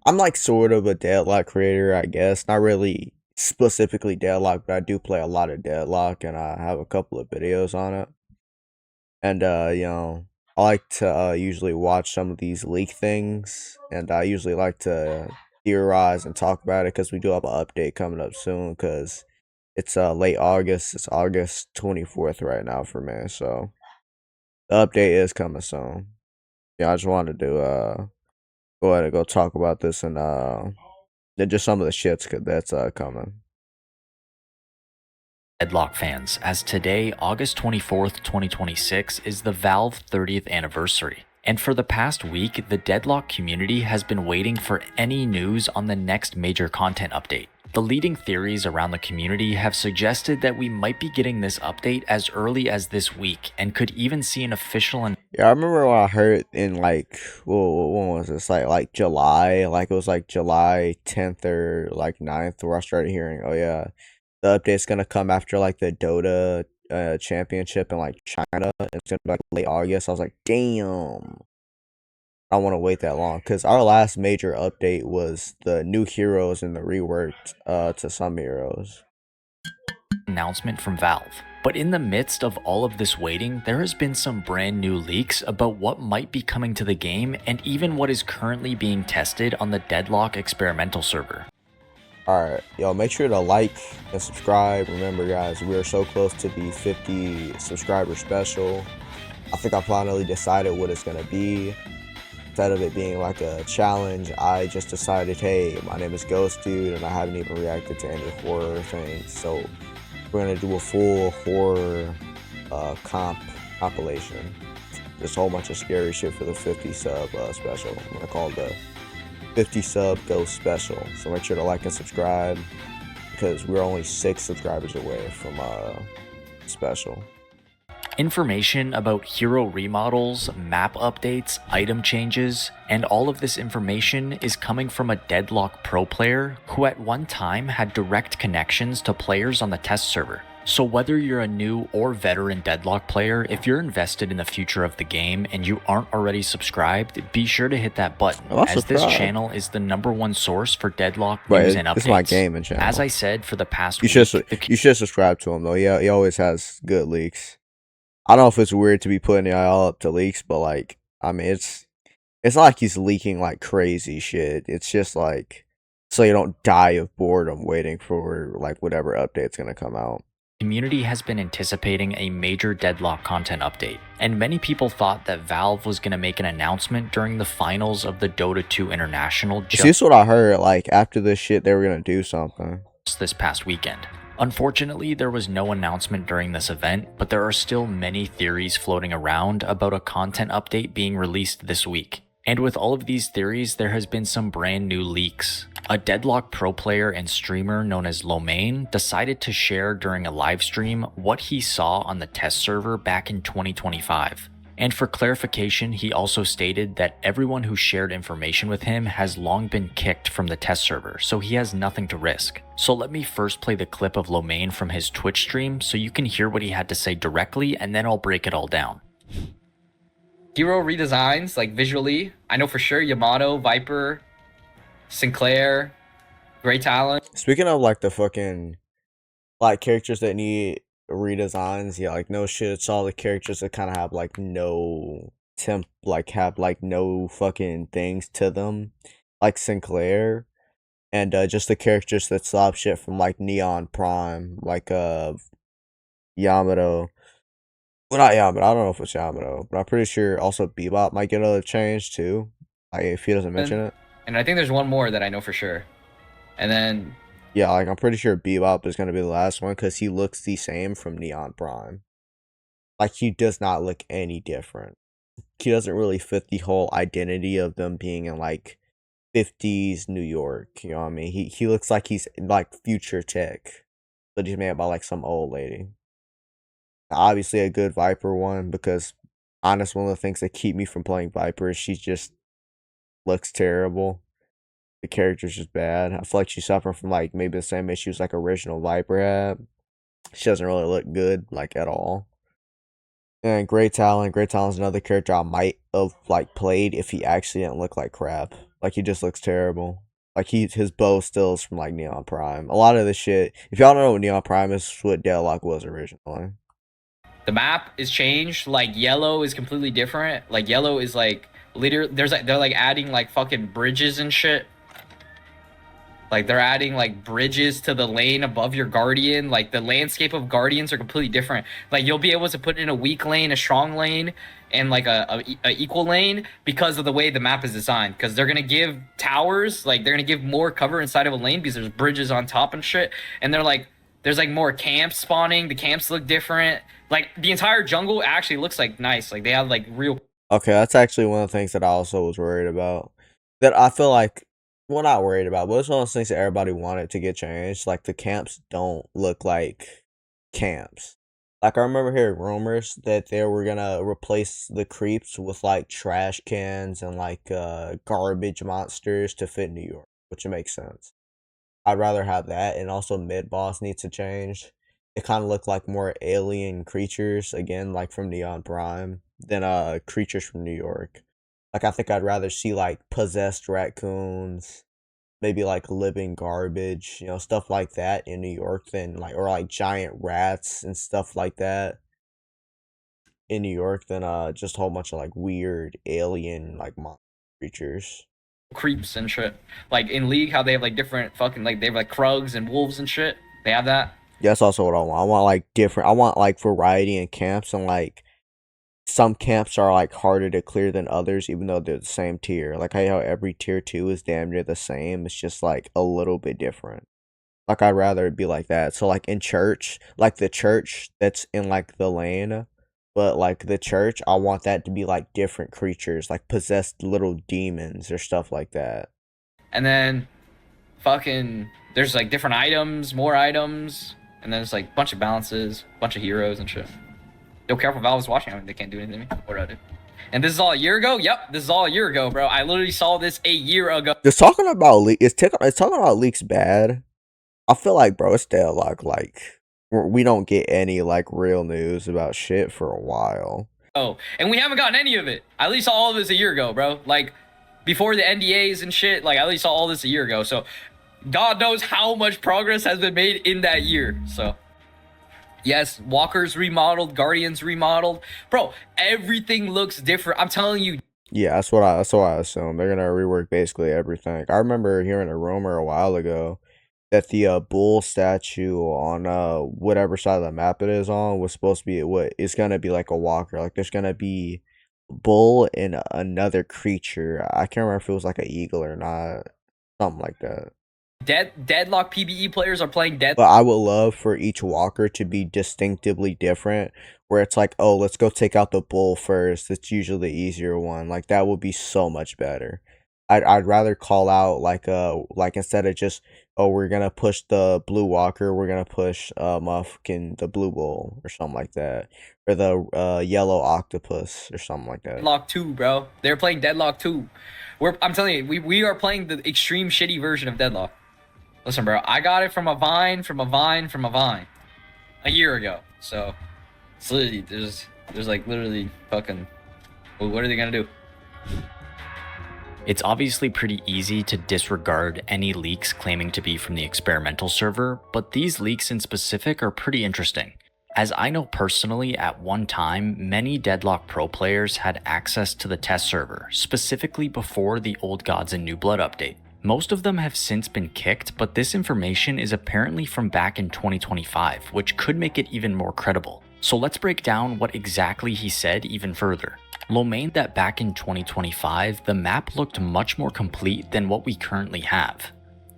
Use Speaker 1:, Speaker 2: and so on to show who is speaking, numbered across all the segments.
Speaker 1: I'm like sort of a Deadlock creator, I guess. Not really specifically Deadlock, but I do play a lot of Deadlock, and I have a couple of videos on it. And I like to usually watch some of these leak things, and I usually like to theorize and talk about it because we do have an update coming up soon. Because it's late August. It's August 24th right now for me, so the update is coming soon. Yeah, I just wanted to go ahead and go talk about this and then just some of the shits that's coming.
Speaker 2: Deadlock fans, as today, August 24th, 2026, is the Valve 30th anniversary. And for the past week, the Deadlock community has been waiting for any news on the next major content update. The leading theories around the community have suggested that we might be getting this update as early as this week and could even see an official.
Speaker 1: Yeah, I remember when I heard in like, well, when was this? Like July, like it was like July 10th or like 9th, where I started hearing, oh yeah, the update's gonna come after like the Dota championship in like China. It's gonna be like late August. I was like, damn, I don't want to wait that long because our last major update was the new heroes and the reworked to some heroes.
Speaker 2: Announcement from Valve. But in the midst of all of this waiting, there has been some brand new leaks about what might be coming to the game and even what is currently being tested on the Deadlock experimental server.
Speaker 1: Alright, y'all make sure to like and subscribe. Remember guys, we are so close to the 50 subscriber special. I think I finally decided what it's gonna be. Instead of it being like a challenge, I just decided, hey, my name is Ghost Dude and I haven't even reacted to any horror things. So we're gonna do a full horror compilation. There's a whole bunch of scary shit for the 50 sub special. I'm gonna call it the 50 sub ghost special. So make sure to like and subscribe because we're only 6 subscribers away from special.
Speaker 2: Information about hero remodels, map updates, item changes, and all of this information is coming from a Deadlock pro player who at one time had direct connections to players on the test server. So whether you're a new or veteran Deadlock player, if you're invested in the future of the game and you aren't already subscribed, be sure to hit that button, as this channel is the #1 source for Deadlock news and updates.
Speaker 1: This is my gaming channel.
Speaker 2: As I said for the past
Speaker 1: week, you should subscribe to him though. Yeah, he always has good leaks. I don't know if it's weird to be putting y'all up to leaks, but like, I mean, it's not like he's leaking like crazy shit. It's just like so you don't die of boredom waiting for like whatever update's gonna come out.
Speaker 2: Community has been anticipating a major Deadlock content update, and many people thought that Valve was going to make an announcement during the finals of the Dota 2 International.
Speaker 1: See, this is what I heard. Like after this shit, they were gonna do something
Speaker 2: this past weekend. Unfortunately, there was no announcement during this event, but there are still many theories floating around about a content update being released this week. And with all of these theories, there has been some brand new leaks. A Deadlock pro player and streamer known as Lomain decided to share during a live stream what he saw on the test server back in 2025. And for clarification, he also stated that everyone who shared information with him has long been kicked from the test server, so he has nothing to risk. So let me first play the clip of Lomain from his Twitch stream so you can hear what he had to say directly, and then I'll break it all down.
Speaker 3: Hero redesigns, like visually, I know for sure Yamato, Viper, Sinclair, Great Talon.
Speaker 1: Speaking of like the fucking like characters that need redesigns, yeah, like no shit, it's all the characters that kind of have like no have like no fucking things to them, like Sinclair, and just the characters that stop shit from like Neon Prime, like Yamato. Well, not Yamato. I don't know if it's Yamato, but I'm pretty sure also Bebop might get a change too, like if he doesn't mention it.
Speaker 3: And I think there's one more that I know for sure, and then.
Speaker 1: Yeah, like I'm pretty sure Bebop is gonna be the last one because he looks the same from Neon Prime. Like he does not look any different. He doesn't really fit the whole identity of them being in like 50s New York. You know what I mean? He looks like he's like future tech, but he's made by like some old lady. Obviously a good Viper one because honest, one of the things that keep me from playing Viper is she just looks terrible. The character's just bad. I feel like she's suffering from like maybe the same issues like original Viper had. She doesn't really look good like at all. And Great Talon's another character I might have like played if he actually didn't look like crap. Like Like he just looks terrible. Like his bow still is from like Neon Prime. A lot of the shit. If y'all don't know what Neon Prime is, it's what Deadlock was originally.
Speaker 3: The map is changed. Like yellow is completely different. Like yellow is like literally they're like adding like fucking bridges and shit. Like they're adding like bridges to the lane above your guardian. Like the landscape of guardians are completely different. Like you'll be able to put in a weak lane, a strong lane, and like a equal lane because of the way the map is designed. Because they're gonna give towers, like they're gonna give more cover inside of a lane because there's bridges on top and shit. And they're like there's like more camps spawning. The camps look different. Like the entire jungle actually looks like nice. Like they have like real.
Speaker 1: Okay, that's actually one of the things that I also was worried about. That I feel like, well, not worried about, but it's one of those things that everybody wanted to get changed. Like the camps don't look like camps. Like I remember hearing rumors that they were gonna replace the creeps with like trash cans and like garbage monsters to fit New York, which makes sense. I'd rather have that, and also mid boss needs to change. It kind of look like more alien creatures again, like from Neon Prime, than creatures from New York. Like I think I'd rather see like possessed raccoons, maybe like living garbage, stuff like that in New York than like or like giant rats and stuff like that in New York than just a whole bunch of like weird alien like monster creatures.
Speaker 3: Creeps and shit. Like in League, how they have like different fucking like they have like Krugs and wolves and shit. They have that.
Speaker 1: Yeah, that's also what I want. I want like different. I want like variety in camps, and like some camps are like harder to clear than others, even though they're the same tier. Like how every tier 2 is damn near the same. It's just like a little bit different. Like I'd rather it be like that. So like in church, like the church that's in like the lane, but like the church, I want that to be like different creatures, like possessed little demons or stuff like that.
Speaker 3: And then fucking there's like different items, more items, and then there's like a bunch of balances, bunch of heroes and shit. Yo, careful, Valve's watching. I mean, they can't do anything to me. What do I do? And this is all a year ago? Yep, this is all a year ago, bro. I literally saw this a year ago.
Speaker 1: Just talking about it's talking about leaks bad. I feel like, bro, it's Deadlock. Like, we don't get any, like, real news about shit for a while.
Speaker 3: Oh, and we haven't gotten any of it. I at least saw all of this a year ago, bro. Like, before the NDAs and shit, like, I at least saw all this a year ago. So, God knows how much progress has been made in that year. So, yes, Walker's remodeled, Guardians remodeled. Bro, everything looks different. I'm telling you.
Speaker 1: Yeah, that's what I assume. They're gonna rework basically everything. I remember hearing a rumor a while ago that the bull statue on whatever side of the map it is on was supposed to be what it's gonna be like a walker. Like there's gonna be bull and another creature. I can't remember if it was like an eagle or not. Something like that.
Speaker 3: Deadlock PBE players are playing Deadlock.
Speaker 1: But I would love for each walker to be distinctively different. Where it's like, oh, let's go take out the bull first. It's usually the easier one. Like that would be so much better. I'd rather call out like instead of just, oh, we're gonna push the blue walker, we're gonna push motherfucking the blue bull or something like that, or the yellow octopus or something like that.
Speaker 3: Deadlock 2, bro. They're playing Deadlock 2. I'm telling you, we are playing the extreme shitty version of Deadlock. Listen, bro, I got it from a vine, a year ago. So it's literally there's like literally fucking. Well, what are they gonna do?
Speaker 2: It's obviously pretty easy to disregard any leaks claiming to be from the experimental server, but these leaks in specific are pretty interesting. As I know personally, at one time, many Deadlock Pro players had access to the test server, specifically before the Old Gods and New Blood update. Most of them have since been kicked, but this information is apparently from back in 2025, which could make it even more credible. So let's break down what exactly he said even further. Lo mained that back in 2025, the map looked much more complete than what we currently have.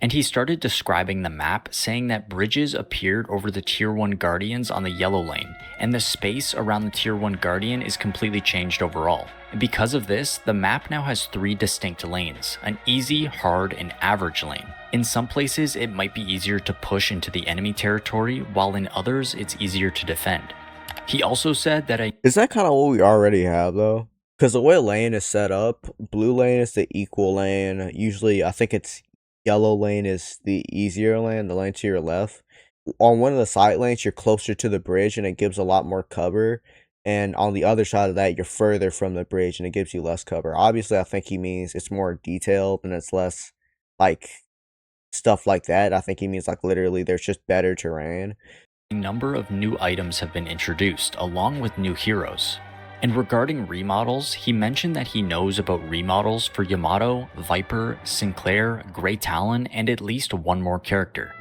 Speaker 2: And he started describing the map, saying that bridges appeared over the Tier 1 Guardians on the yellow lane, and the space around the Tier 1 Guardian is completely changed overall. And because of this, the map now has 3 distinct lanes, an easy, hard, and average lane. In some places, it might be easier to push into the enemy territory, while in others, it's easier to defend. He also said that
Speaker 1: Is that kind of what we already have, though? Because the way lane is set up, blue lane is the equal lane. Usually, I think it's yellow lane is the easier lane, the lane to your left. On one of the side lanes, you're closer to the bridge, and it gives a lot more cover. and on the other side of that, you're further from the bridge, and it gives you less cover. Obviously, I think he means it's more detailed and it's less like stuff like that. I think he means like literally there's just better terrain.
Speaker 2: A number of new items have been introduced, along with new heroes. And regarding remodels, he mentioned that he knows about remodels for Yamato, Viper, Sinclair, Grey Talon, and at least one more character.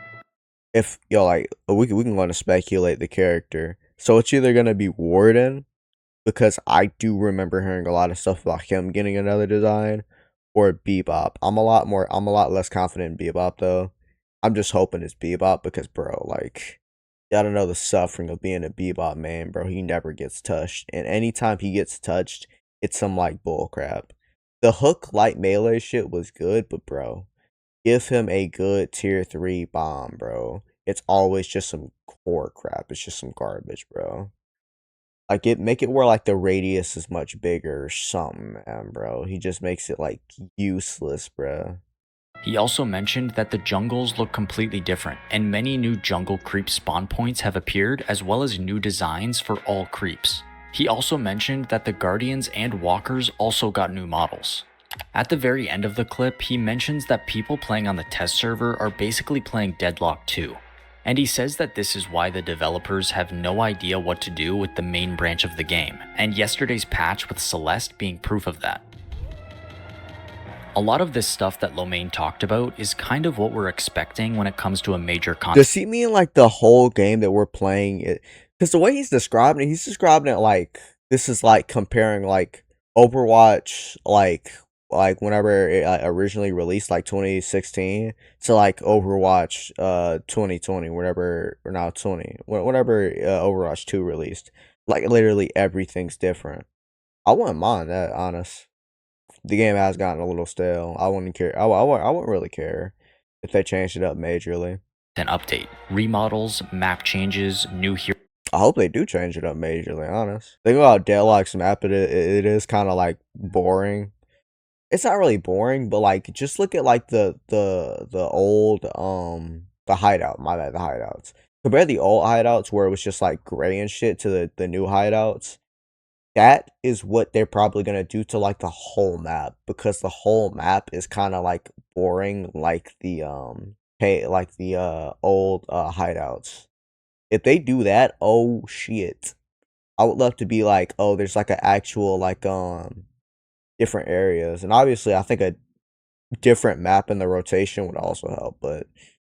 Speaker 1: If yo like we can go to speculate the character. So it's either gonna be Warden, because I do remember hearing a lot of stuff about him getting another design, or Bebop. I'm a lot less confident in Bebop though. I'm just hoping it's Bebop because bro, like gotta know the suffering of being a Bebop man, bro. He never gets touched. And anytime he gets touched, it's some like bull crap. The hook light melee shit was good, but bro, give him a good tier 3 bomb, bro. It's always just some core crap. It's just some garbage, bro. Like make it where like the radius is much bigger or something, man, bro. He just makes it like useless, bro.
Speaker 2: He also mentioned that the jungles look completely different, and many new jungle creep spawn points have appeared, as well as new designs for all creeps. He also mentioned that the Guardians and Walkers also got new models. At the very end of the clip, he mentions that people playing on the test server are basically playing Deadlock 2. And he says that this is why the developers have no idea what to do with the main branch of the game, and yesterday's patch with Celeste being proof of that. A lot of this stuff that Lomain talked about is kind of what we're expecting when it comes to a major content.
Speaker 1: Does he mean like the whole game that we're playing it? Because the way he's describing it like this is like comparing like Overwatch like whenever it originally released like 2016 to like Overwatch 2020 whatever or now 20 whenever Overwatch 2 released. Like literally everything's different. I wouldn't mind that, honest. The game has gotten a little stale. I wouldn't care. I wouldn't really care if they changed it up majorly.
Speaker 2: An update, remodels, map changes, new heroes.
Speaker 1: I hope they do change it up majorly, honest. Think about Deadlock's map, it is kind of like boring. It's not really boring, but like just look at like the old the hideout, my bad, the hideouts. Compare the old hideouts where it was just like gray and shit to the new hideouts. That is what they're probably gonna do to like the whole map, because the whole map is kind of like boring like the old hideouts. If they do that, oh shit. I would love to be like, oh, there's like an actual like different areas. And obviously I think a different map in the rotation would also help, but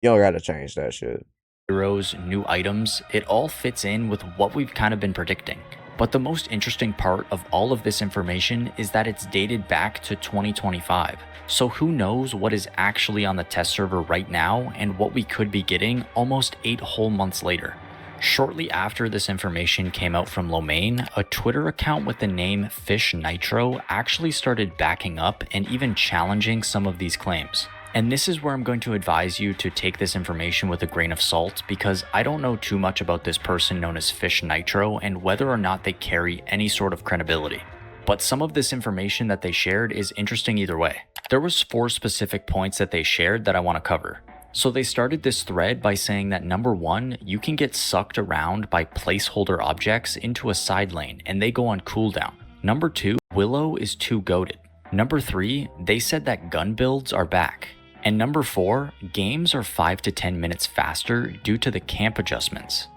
Speaker 1: you don't gotta change that shit.
Speaker 2: Heroes, new items, it all fits in with what we've kind of been predicting. But the most interesting part of all of this information is that it's dated back to 2025. So who knows what is actually on the test server right now and what we could be getting almost 8 whole months later. Shortly after this information came out from Lomain, a Twitter account with the name Fish Nitro actually started backing up and even challenging some of these claims. And this is where I'm going to advise you to take this information with a grain of salt, because I don't know too much about this person known as Fish Nitro and whether or not they carry any sort of credibility. But some of this information that they shared is interesting either way. There was 4 specific points that they shared that I want to cover. So they started this thread by saying that number 1, you can get sucked around by placeholder objects into a side lane and they go on cooldown. Number 2, Willow is too goated. Number 3, they said that gun builds are back. And number 4, games are 5 to 10 minutes faster due to the camp adjustments.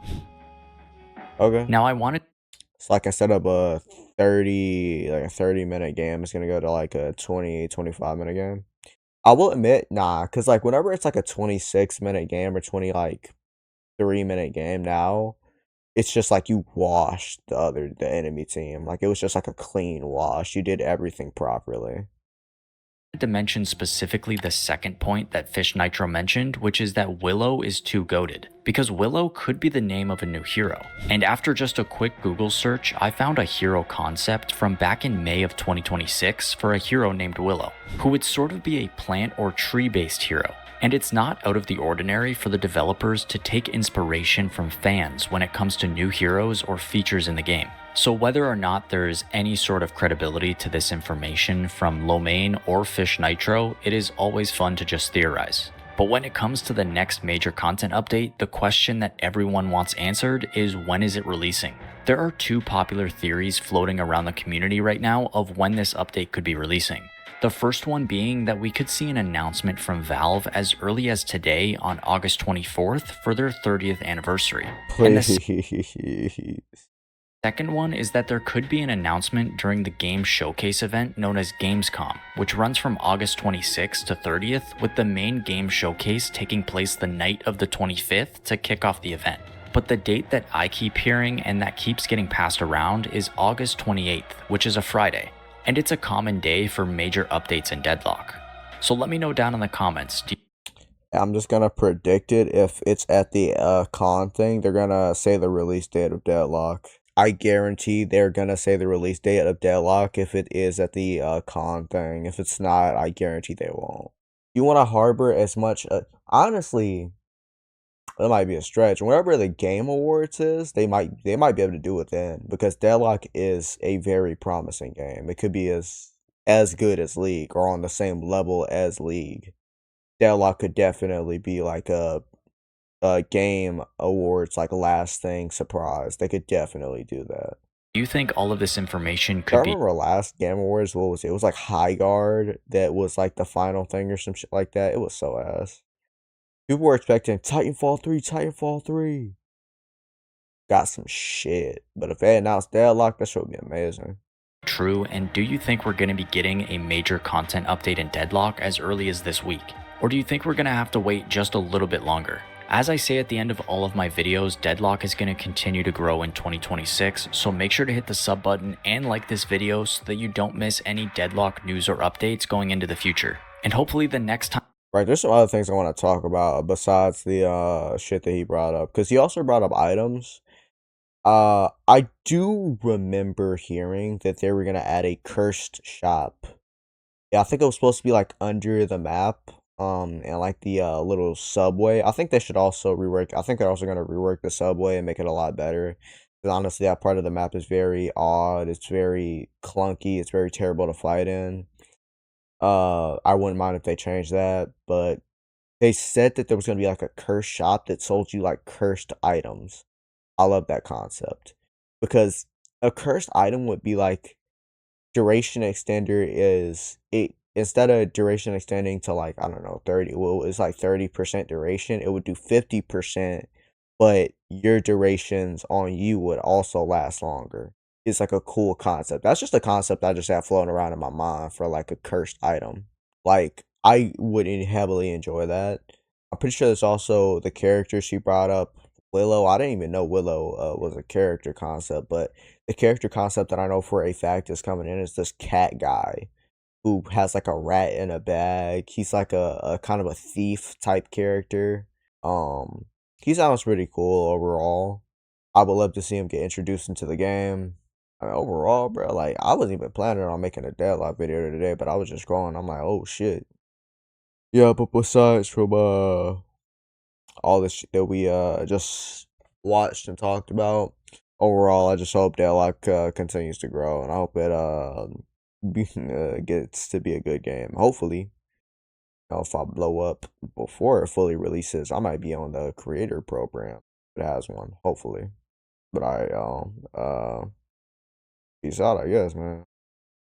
Speaker 1: Okay.
Speaker 2: Now I wanted...
Speaker 1: It's like I set up a 30-minute game. It's gonna go to like a 25-minute game. I will admit, nah, because like whenever it's like a 26-minute game or 3-minute game now, it's just like you washed the enemy team. Like it was just like a clean wash. You did everything properly.
Speaker 2: To mention specifically the second point that Fish Nitro mentioned, which is that Willow is too goated, because Willow could be the name of a new hero. And after just a quick Google search, I found a hero concept from back in May of 2026 for a hero named Willow, who would sort of be a plant or tree-based hero. And it's not out of the ordinary for the developers to take inspiration from fans when it comes to new heroes or features in the game. So whether or not there is any sort of credibility to this information from Lomain or Fish Nitro, it is always fun to just theorize. But when it comes to the next major content update, the question that everyone wants answered is, when is it releasing? There are two popular theories floating around the community right now of when this update could be releasing. The first one being that we could see an announcement from Valve as early as today on August 24th for their 30th anniversary. And the
Speaker 1: Please.
Speaker 2: second one is that there could be an announcement during the game showcase event known as Gamescom, which runs from August 26th to 30th, with the main game showcase taking place the night of the 25th to kick off the event. But the date that I keep hearing and that keeps getting passed around is August 28th, which is a Friday, and it's a common day for major updates in Deadlock. So let me know down in the comments.
Speaker 1: I'm just gonna predict it. If it's at the con thing, they're gonna say the release date of Deadlock. I guarantee they're gonna say the release date of Deadlock if it is at the con thing. If it's not, I guarantee they won't. You want to harbor as much. Honestly, it might be a stretch. Wherever the Game Awards is, they might be able to do it then, because Deadlock is a very promising game. It could be as good as League or on the same level as League. Deadlock could definitely be like a Game Awards like last thing surprise. They could definitely do that.
Speaker 2: Do you think all of this information
Speaker 1: I
Speaker 2: could be
Speaker 1: remember last Game Awards, what was it? It was like High Guard that was like the final thing or some shit like that. It was so ass. People were expecting Titanfall 3, Titanfall 3. Got some shit. But if they announced Deadlock, that shit would be amazing.
Speaker 2: true? And do you think we're going to be getting a major content update in Deadlock as early as this week? Or do you think we're going to have to wait just a little bit longer? As I say at the end of all of my videos, Deadlock is going to continue to grow in 2026, so make sure to hit the sub button and like this video so that you don't miss any Deadlock news or updates going into the future. And hopefully the next time.
Speaker 1: Right, there's some other things I want to talk about besides the shit that he brought up, because he also brought up items. I do remember hearing that they were gonna add a cursed shop. Yeah, I think it was supposed to be like under the map, and like the little subway. I think they should also rework. I think they're also gonna rework the subway and make it a lot better. Because honestly, that part of the map is very odd. It's very clunky. It's very terrible to fight in. I wouldn't mind if they changed that, but they said that there was gonna be like a cursed shop that sold you like cursed items. I love that concept, because a cursed item would be like duration extender is it instead of duration extending to like, I don't know, 30, well, it's like 30% duration, it would do 50%, but your durations on you would also last longer. It's like a cool concept. That's just a concept I just have floating around in my mind for like a cursed item. Like, I would heavily enjoy that. I'm pretty sure there's also the character she brought up, Willow. I didn't even know Willow was a character concept, but the character concept that I know for a fact is coming in is this cat guy who has like a rat in a bag. He's like a kind of a thief type character. He sounds pretty cool overall. I would love to see him get introduced into the game. I mean, overall, bro, like I wasn't even planning on making a Deadlock video today, but I was just scrolling. I'm like, oh shit. Yeah, but besides from all this shit that we just watched and talked about, overall, I just hope Deadlock continues to grow, and I hope it gets to be a good game. Hopefully, if I blow up before it fully releases, I might be on the creator program. If it has one, hopefully. But I peace out, I guess, man.